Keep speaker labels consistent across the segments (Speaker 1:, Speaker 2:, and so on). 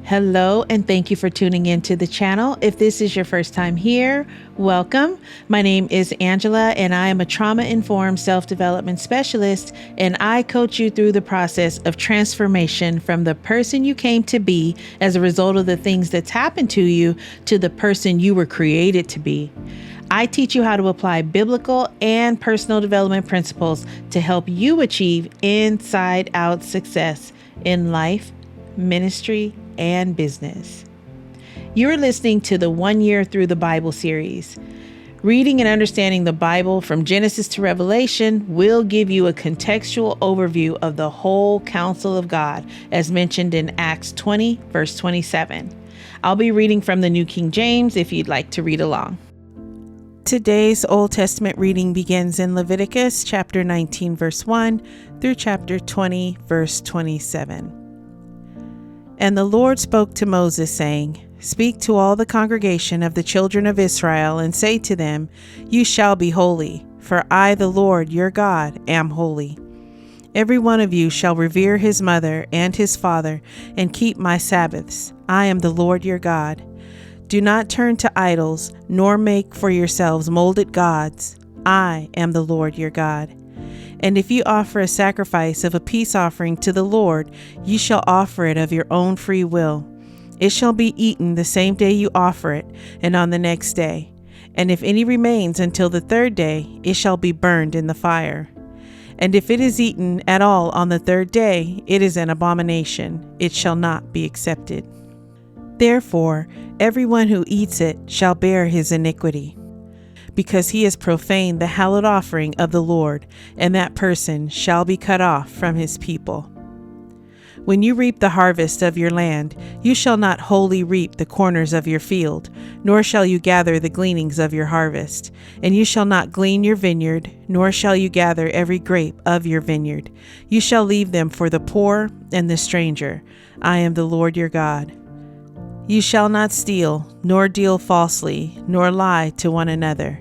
Speaker 1: Hello, and thank you for tuning into the channel. If this is your first time here, welcome. My name is Angela, and I am a trauma-informed self-development specialist, and I coach you through the process of transformation from the person you came to be as a result of the things that's happened to you to the person you were created to be. I teach you how to apply biblical and personal development principles to help you achieve inside-out success in life, ministry, and business. You're listening to the 1 Year Through the Bible series. Reading and understanding the Bible from Genesis to Revelation will give you a contextual overview of the whole counsel of God, as mentioned in Acts 20, verse 27. I'll be reading from the New King James if you'd like to read along. Today's Old Testament reading begins in Leviticus chapter 19, verse 1 through chapter 20, verse 27. And the Lord spoke to Moses, saying, Speak to all the congregation of the children of Israel, and say to them, You shall be holy, for I, the Lord your God, am holy. Every one of you shall revere his mother and his father, and keep my Sabbaths. I am the Lord your God. Do not turn to idols, nor make for yourselves molded gods. I am the Lord your God. And if you offer a sacrifice of a peace offering to the Lord, you shall offer it of your own free will. It shall be eaten the same day you offer it, and on the next day. And if any remains until the third day, it shall be burned in the fire. And if it is eaten at all on the third day, it is an abomination. It shall not be accepted. Therefore, everyone who eats it shall bear his iniquity, because he has profaned the hallowed offering of the Lord, and that person shall be cut off from his people. When you reap the harvest of your land, you shall not wholly reap the corners of your field, nor shall you gather the gleanings of your harvest. And you shall not glean your vineyard, nor shall you gather every grape of your vineyard. You shall leave them for the poor and the stranger. I am the Lord your God. You shall not steal, nor deal falsely, nor lie to one another.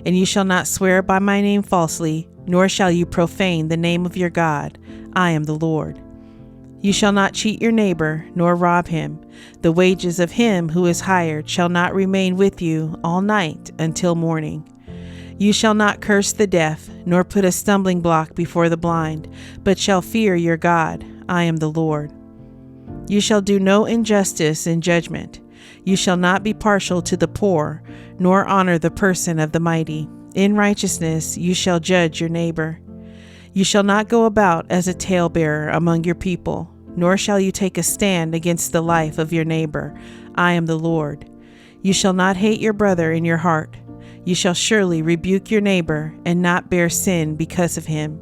Speaker 1: And you shall not swear by my name falsely, nor shall you profane the name of your God. I am the Lord. You shall not cheat your neighbor, nor rob him. The wages of him who is hired shall not remain with you all night until morning. You shall not curse the deaf, nor put a stumbling block before the blind, but shall fear your God. I am the Lord. You shall do no injustice in judgment. You shall not be partial to the poor, nor honor the person of the mighty. In righteousness you shall judge your neighbor. You shall not go about as a talebearer among your people, nor shall you take a stand against the life of your neighbor. I am the Lord. You shall not hate your brother in your heart. You shall surely rebuke your neighbor, and not bear sin because of him.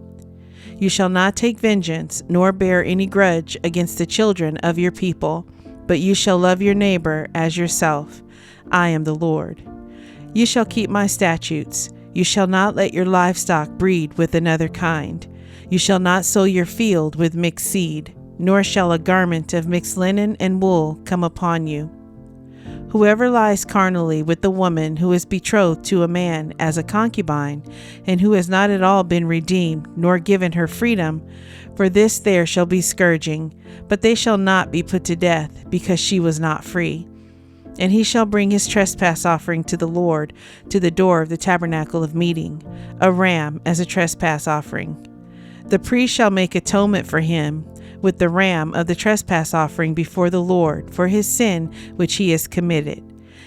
Speaker 1: You shall not take vengeance, nor bear any grudge against the children of your people, but you shall love your neighbor as yourself. I am the Lord. You shall keep my statutes. You shall not let your livestock breed with another kind. You shall not sow your field with mixed seed, nor shall a garment of mixed linen and wool come upon you. Whoever lies carnally with the woman who is betrothed to a man as a concubine, and who has not at all been redeemed, nor given her freedom, for this there shall be scourging, but they shall not be put to death, because she was not free. And he shall bring his trespass offering to the Lord to the door of the tabernacle of meeting, a ram as a trespass offering. The priest shall make atonement for him with the ram of the trespass offering before the Lord for his sin which he has committed,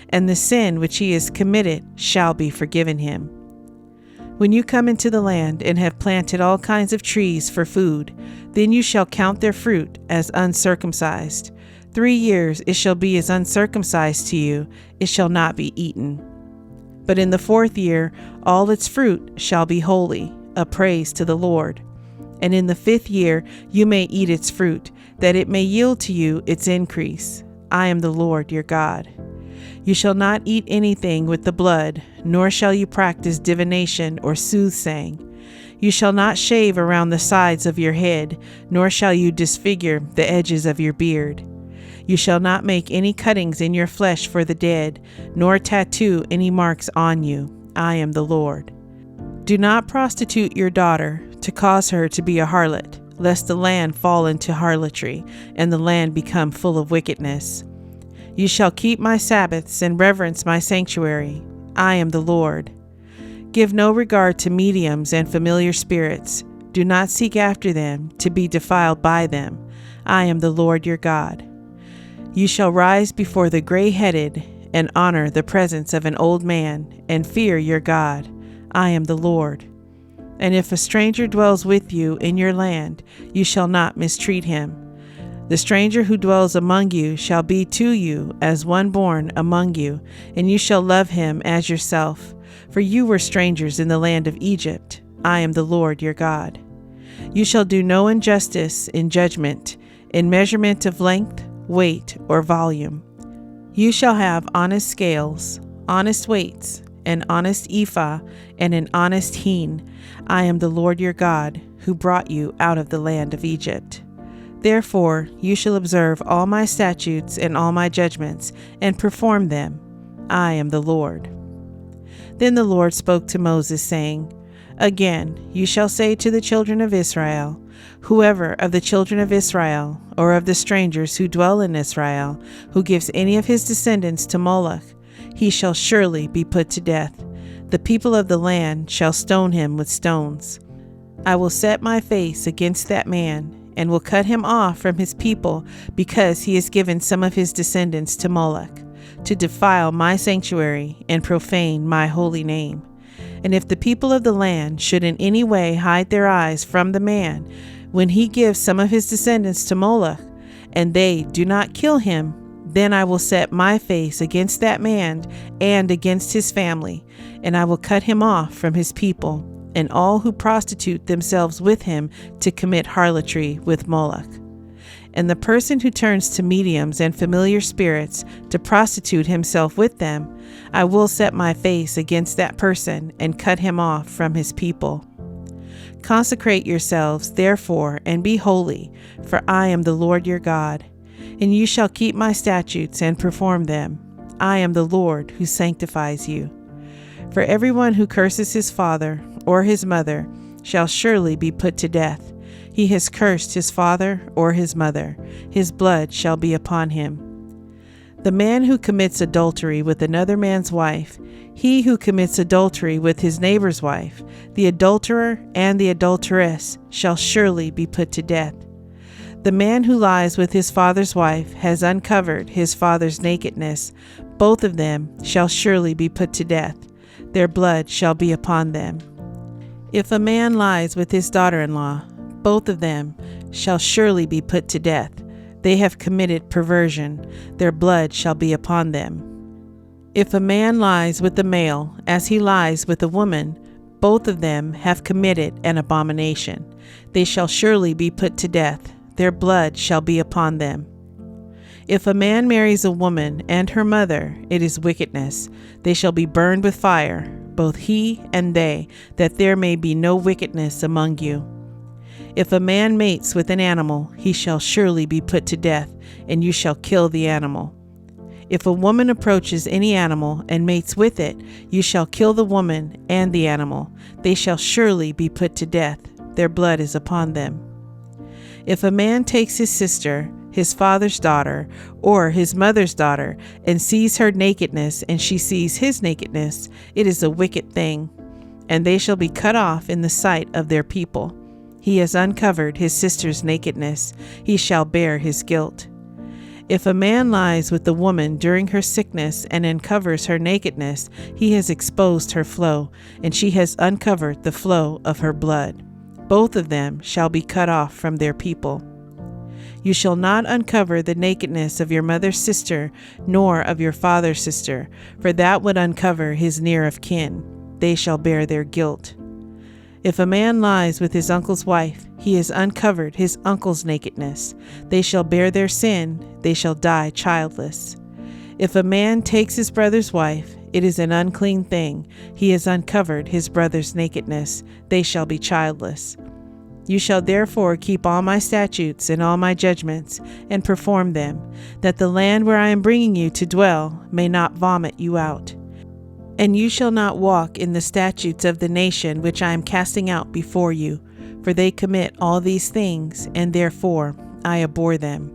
Speaker 1: and the sin which he has committed shall be forgiven him. When you come into the land and have planted all kinds of trees for food, then you shall count their fruit as uncircumcised. 3 years it shall be as uncircumcised to you, it shall not be eaten. But in the 4th year all its fruit shall be holy, a praise to the Lord. And in the 5th year you may eat its fruit, that it may yield to you its increase. I am the Lord your God. You shall not eat anything with the blood, nor shall you practice divination or soothsaying. You shall not shave around the sides of your head, nor shall you disfigure the edges of your beard. You shall not make any cuttings in your flesh for the dead, nor tattoo any marks on you. I am the Lord. Do not prostitute your daughter to cause her to be a harlot. lest the land fall into harlotry, and the land become full of wickedness. You shall keep my Sabbaths and reverence my sanctuary. I am the Lord. Give no regard to mediums and familiar spirits. Do not seek after them, to be defiled by them. I am the Lord your God. You shall rise before the gray-headed, and honor the presence of an old man, and fear your God. I am the Lord. And if a stranger dwells with you in your land, you shall not mistreat him. The stranger who dwells among you shall be to you as one born among you, and you shall love him as yourself. For you were strangers in the land of Egypt. I am the Lord your God. You shall do no injustice in judgment, in measurement of length, weight, or volume. You shall have honest scales, honest weights, an honest ephah, and an honest hin. I am the Lord your God, who brought you out of the land of Egypt. Therefore you shall observe all my statutes and all my judgments, and perform them. I am the Lord. Then the Lord spoke to Moses, saying, Again you shall say to the children of Israel, Whoever of the children of Israel, or of the strangers who dwell in Israel, who gives any of his descendants to Moloch, he shall surely be put to death. The people of the land shall stone him with stones. I will set my face against that man, and will cut him off from his people, because he has given some of his descendants to Moloch, to defile my sanctuary and profane my holy name. And if the people of the land should in any way hide their eyes from the man, when he gives some of his descendants to Moloch, and they do not kill him, then I will set my face against that man and against his family, and I will cut him off from his people, and all who prostitute themselves with him to commit harlotry with Moloch. And the person who turns to mediums and familiar spirits to prostitute himself with them, I will set my face against that person and cut him off from his people. Consecrate yourselves, therefore, and be holy, for I am the Lord your God. And you shall keep my statutes and perform them. I am the Lord who sanctifies you. For everyone who curses his father or his mother shall surely be put to death. He has cursed his father or his mother. His blood shall be upon him. The man who commits adultery with another man's wife, he who commits adultery with his neighbor's wife, the adulterer and the adulteress shall surely be put to death. The man who lies with his father's wife has uncovered his father's nakedness. Both of them shall surely be put to death. Their blood shall be upon them. If a man lies with his daughter-in-law, both of them shall surely be put to death. They have committed perversion. Their blood shall be upon them. If a man lies with a male as he lies with a woman, both of them have committed an abomination. They shall surely be put to death. Their blood shall be upon them. If a man marries a woman and her mother, it is wickedness. They shall be burned with fire, both he and they, that there may be no wickedness among you. If a man mates with an animal, he shall surely be put to death, and you shall kill the animal. If a woman approaches any animal and mates with it, you shall kill the woman and the animal. They shall surely be put to death. Their blood is upon them. If a man takes his sister, his father's daughter, or his mother's daughter, and sees her nakedness, and she sees his nakedness, it is a wicked thing, and they shall be cut off in the sight of their people. He has uncovered his sister's nakedness. He shall bear his guilt. If a man lies with a woman during her sickness and uncovers her nakedness, he has exposed her flow, and she has uncovered the flow of her blood. Both of them shall be cut off from their people. You shall not uncover the nakedness of your mother's sister, nor of your father's sister, for that would uncover his near of kin. They shall bear their guilt. If a man lies with his uncle's wife, he has uncovered his uncle's nakedness. They shall bear their sin. They shall die childless. If a man takes his brother's wife, it is an unclean thing. He has uncovered his brother's nakedness. They shall be childless. You shall therefore keep all my statutes and all my judgments, and perform them, that the land where I am bringing you to dwell may not vomit you out. And you shall not walk in the statutes of the nation which I am casting out before you, for they commit all these things, and therefore I abhor them.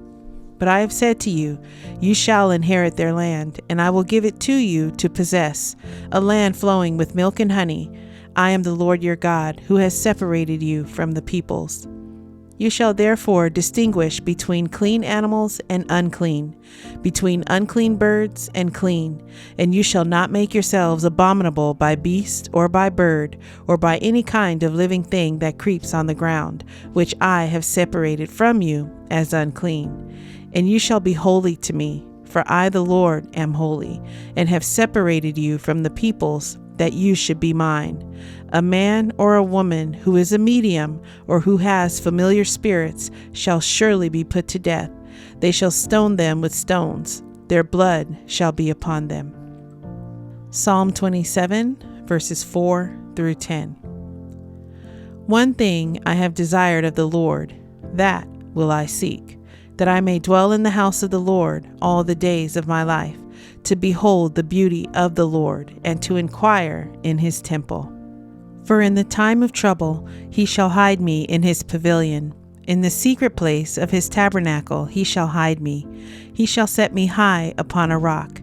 Speaker 1: But I have said to you, you shall inherit their land, and I will give it to you to possess, a land flowing with milk and honey. I am the Lord your God, who has separated you from the peoples. You shall therefore distinguish between clean animals and unclean, between unclean birds and clean, and you shall not make yourselves abominable by beast or by bird or by any kind of living thing that creeps on the ground, which I have separated from you as unclean. And you shall be holy to me, for I the Lord am holy, and have separated you from the peoples, that you should be mine. A man or a woman who is a medium or who has familiar spirits shall surely be put to death. They shall stone them with stones. Their blood shall be upon them. Psalm 27, verses 4 through 10. One thing I have desired of the Lord, that will I seek, that I may dwell in the house of the Lord all the days of my life, to behold the beauty of the Lord, and to inquire in his temple. For in the time of trouble he shall hide me in his pavilion. In the secret place of his tabernacle he shall hide me. He shall set me high upon a rock.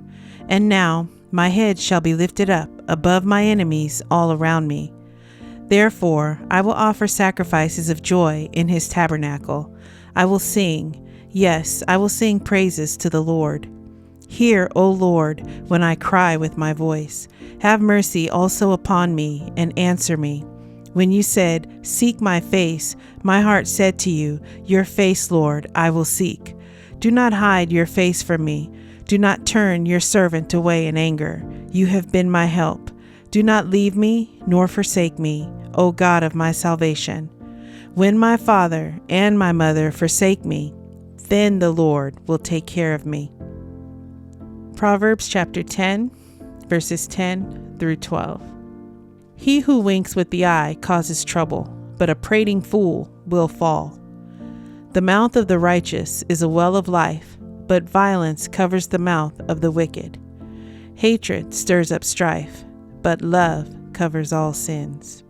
Speaker 1: And now my head shall be lifted up above my enemies all around me. Therefore I will offer sacrifices of joy in his tabernacle. I will sing, yes, I will sing praises to the Lord. Hear, O Lord, when I cry with my voice. Have mercy also upon me, and answer me. When you said, seek my face, my heart said to you, your face, Lord, I will seek. Do not hide your face from me. Do not turn your servant away in anger. You have been my help. Do not leave me, nor forsake me, O God of my salvation. When my father and my mother forsake me, then the Lord will take care of me. Proverbs chapter 10, verses 10 through 12. He who winks with the eye causes trouble, but a prating fool will fall. The mouth of the righteous is a well of life, but violence covers the mouth of the wicked. Hatred stirs up strife, but love covers all sins.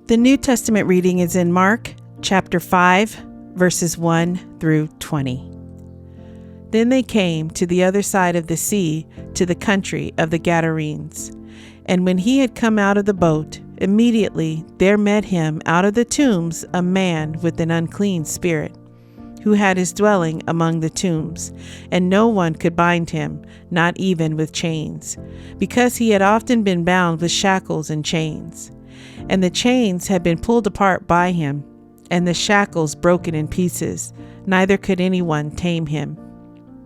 Speaker 1: The New Testament reading is in Mark chapter 5, verses 1 through 20. Then they came to the other side of the sea, to the country of the Gadarenes. And when he had come out of the boat, immediately there met him out of the tombs a man with an unclean spirit, who had his dwelling among the tombs, and no one could bind him, not even with chains, because he had often been bound with shackles and chains. And the chains had been pulled apart by him, and the shackles broken in pieces, neither could anyone tame him.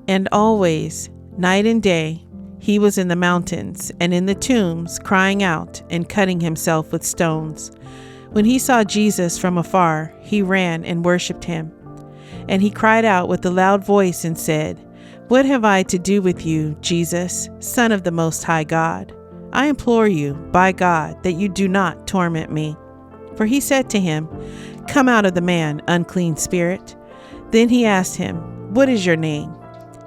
Speaker 1: And always, night and day, he was in the mountains and in the tombs, crying out and cutting himself with stones. When he saw Jesus from afar, he ran and worshipped him. And he cried out with a loud voice and said, What have I to do with you, Jesus, Son of the Most High God? I implore you, by God, that you do not torment me. For he said to him, Come out of the man, unclean spirit. Then he asked him, What is your name?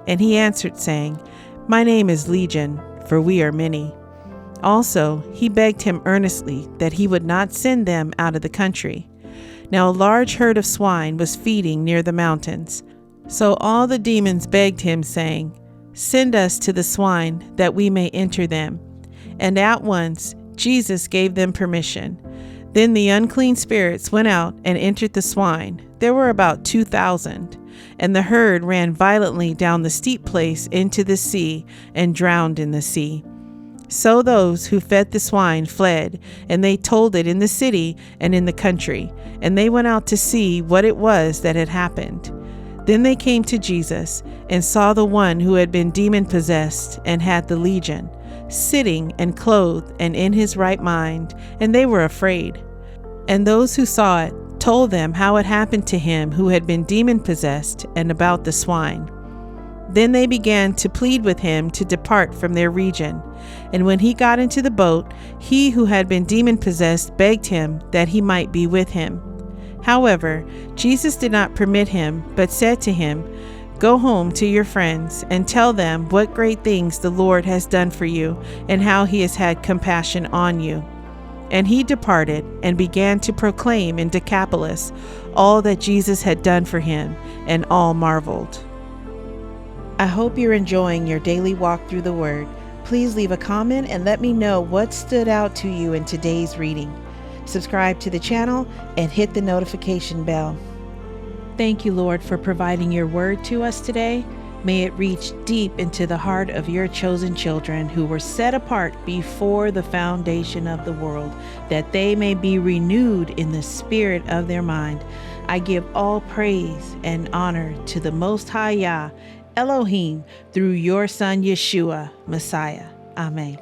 Speaker 1: And he answered, saying, My name is Legion, for we are many. Also, he begged him earnestly that he would not send them out of the country. Now a large herd of swine was feeding near the mountains. So all the demons begged him, saying, Send us to the swine, that we may enter them. And at once Jesus gave them permission. Then the unclean spirits went out and entered the swine. There were about 2,000. And the herd ran violently down the steep place into the sea and drowned in the sea. So those who fed the swine fled, and they told it in the city and in the country, and they went out to see what it was that had happened. Then they came to Jesus and saw the one who had been demon-possessed and had the legion, sitting and clothed and in his right mind, and they were afraid. And those who saw it told them how it happened to him who had been demon-possessed and about the swine. Then they began to plead with him to depart from their region. And when he got into the boat, he who had been demon-possessed begged him that he might be with him. However, Jesus did not permit him, but said to him, Go home to your friends and tell them what great things the Lord has done for you and how he has had compassion on you. And he departed and began to proclaim in Decapolis all that Jesus had done for him, and all marveled. I hope you're enjoying your daily walk through the Word. Please leave a comment and let me know what stood out to you in today's reading. Subscribe to the channel and hit the notification bell. Thank you, Lord, for providing your word to us today. May it reach deep into the heart of your chosen children who were set apart before the foundation of the world, that they may be renewed in the spirit of their mind. I give all praise and honor to the Most High Yah, Elohim, through your Son, Yeshua, Messiah. Amen.